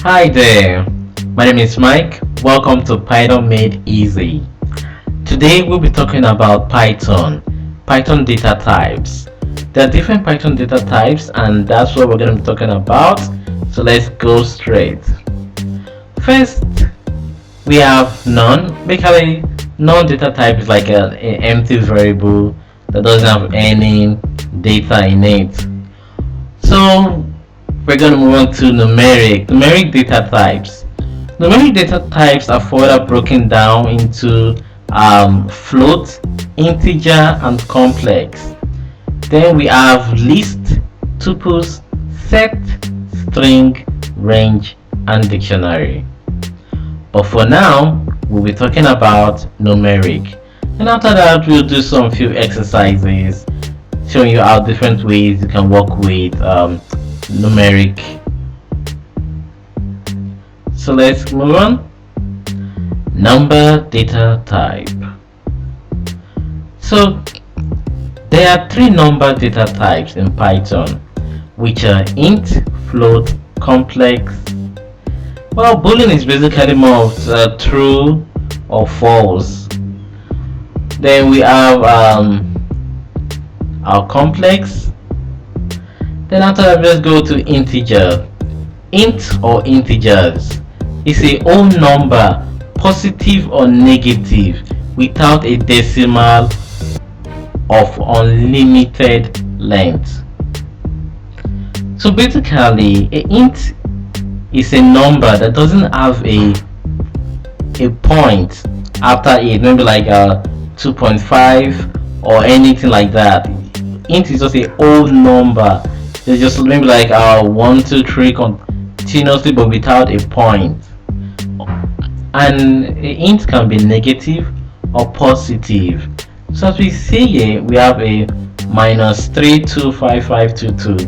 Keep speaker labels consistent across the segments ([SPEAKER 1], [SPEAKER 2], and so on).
[SPEAKER 1] Hi there, my name is Mike. Welcome to Python Made Easy. Today we'll be talking about Python data types. There are different Python data types, and that's what we're going to be talking about. So let's go straight. First, we have none. Basically, none data type is like an empty variable that doesn't have any data in it. So we're going to move on to numeric data types. Numeric data types are further broken down into float, integer, and complex. Then we have list, tuples, set, string, range, and dictionary. But for now, we'll be talking about numeric. And after that, we'll do some few exercises showing you how different ways you can work with numeric. So let's move on. Number data type. So there are three number data types in Python, which are int, float, complex. Well, boolean is basically more of true or false. Then we have our complex. Then after that, let's go to integer. Int or integers is a whole number, positive or negative, without a decimal of unlimited length. So basically, a int is a number that doesn't have a point after it, maybe like 2.5 or anything like that. Int is just a whole number. It's just maybe like 1, 2, 3 continuously, but without a point. And a int can be negative or positive. So as we see here, we have a -325522,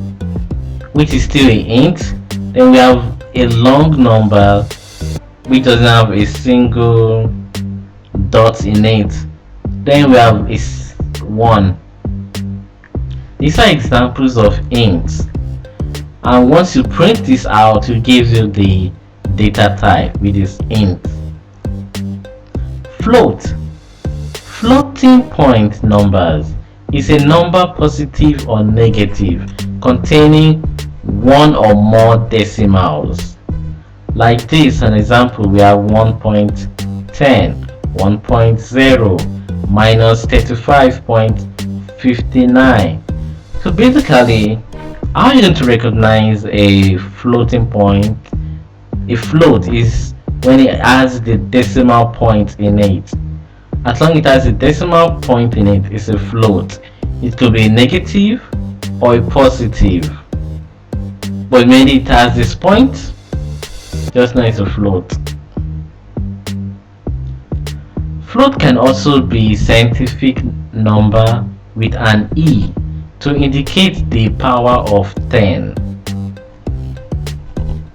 [SPEAKER 1] which is still a int. Then we have a long number which doesn't have a single dot in it. Then we have a 1. These are examples of ints, and once you print this out, it gives you the data type, which is int. Float. Floating point numbers is a number, positive or negative, containing one or more decimals. Like this, an example, we have 1.10, 1.0, -35.59. So basically, how are you going to recognize a floating point? A float is when it has the decimal point in it. As long as it has a decimal point in it, it's a float. It could be a negative or a positive, but maybe it has this point, just know it's a float. Float can also be scientific number with an e to indicate the power of 10.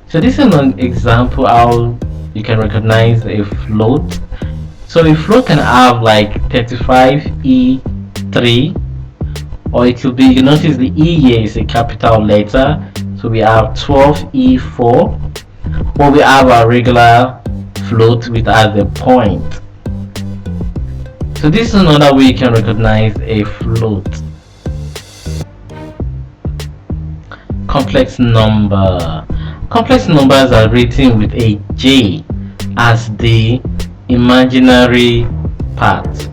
[SPEAKER 1] So this is an example how you can recognize a float. So a float can have like 35e3, or it could be, you notice the e here is a capital letter, so we have 12e4, or we have a regular float with as a point. So this is another way you can recognize a float. Complex number. Complex numbers are written with a j as the imaginary part.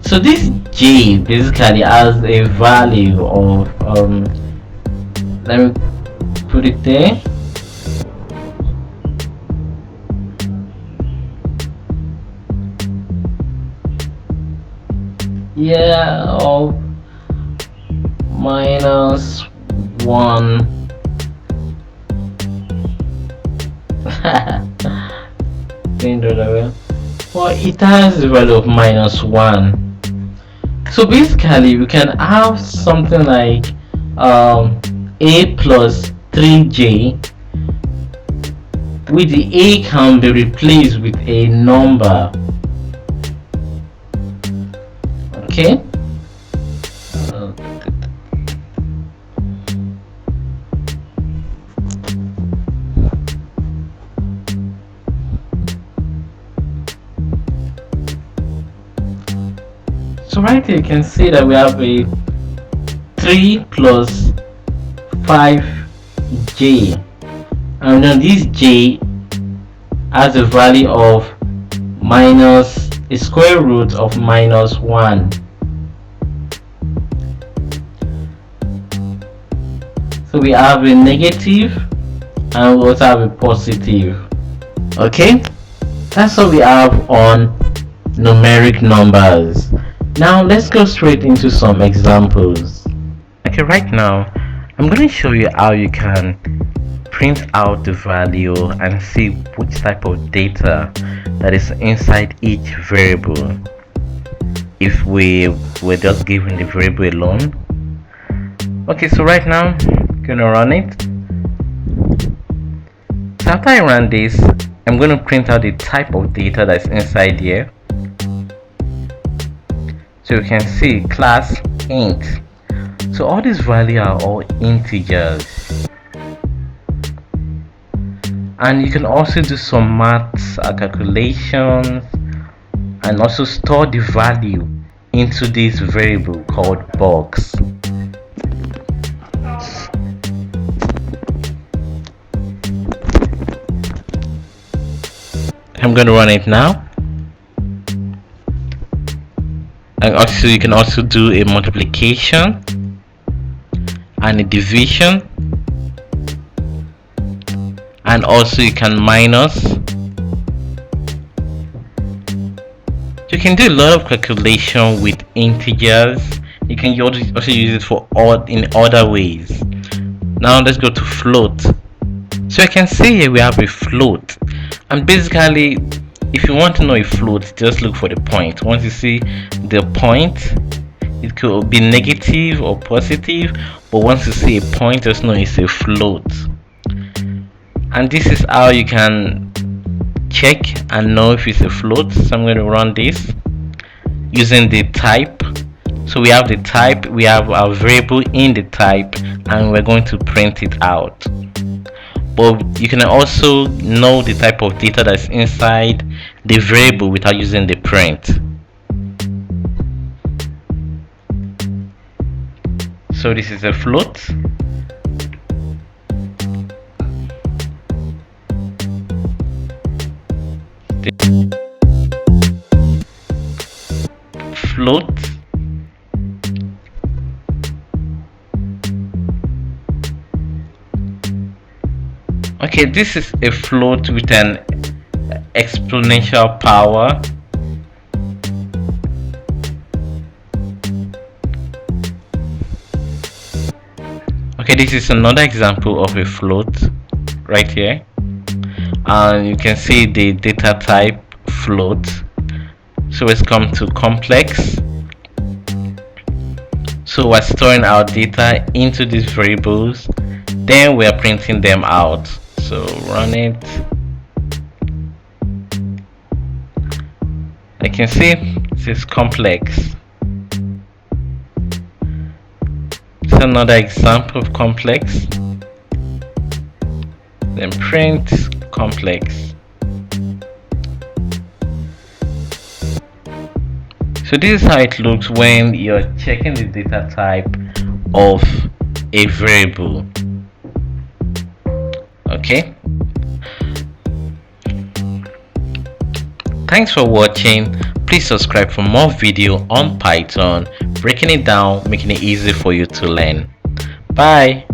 [SPEAKER 1] So this j basically has a value of let me put it there. Yeah, of -1. Well, it has a value of -1. So basically, we can have something like a plus 3j, with the a can be replaced with a number. Okay, So right here you can see that we have a 3 plus 5j, and then this j has a value of minus a square root of minus 1. So we have a negative and we also have a positive. Okay, that's what we have on numeric numbers. Now let's go straight into some examples. Okay, right now I'm going to show you how you can print out the value and see which type of data that is inside each variable if we were just given the variable alone. Okay, so right now I'm gonna run it. So after I run this, I'm going to print out the type of data that's inside here. So you can see class int. So all these values are all integers, and you can also do some maths calculations and also store the value into this variable called box. I'm going to run it now. And also you can also do a multiplication and a division, and also you can minus. You can do a lot of calculation with integers. You can also use it for in other ways. Now let's go to float. So I can see here we have a float, and basically if you want to know a float, just look for the point. Once you see the point, it could be negative or positive, but once you see a point, just know it's a float. And this is how you can check and know if it's a float. So I'm going to run this using the type. So we have the type, we have our variable in the type, and we're going to print it out. But you can also know the type of data that's inside the variable without using the print. So this is a float. Float. Okay, this is a float with an exponential power. Okay, this is another example of a float right here, and you can see the data type float. So let's come to complex. So we're storing our data into these variables, then we're printing them out. So run it. I can see this is complex. It's another example of complex. Then print complex. So this is how it looks when you're checking the data type of a variable. Okay, thanks for watching. Please subscribe for more video on Python, breaking it down, making it easy for you to learn. Bye.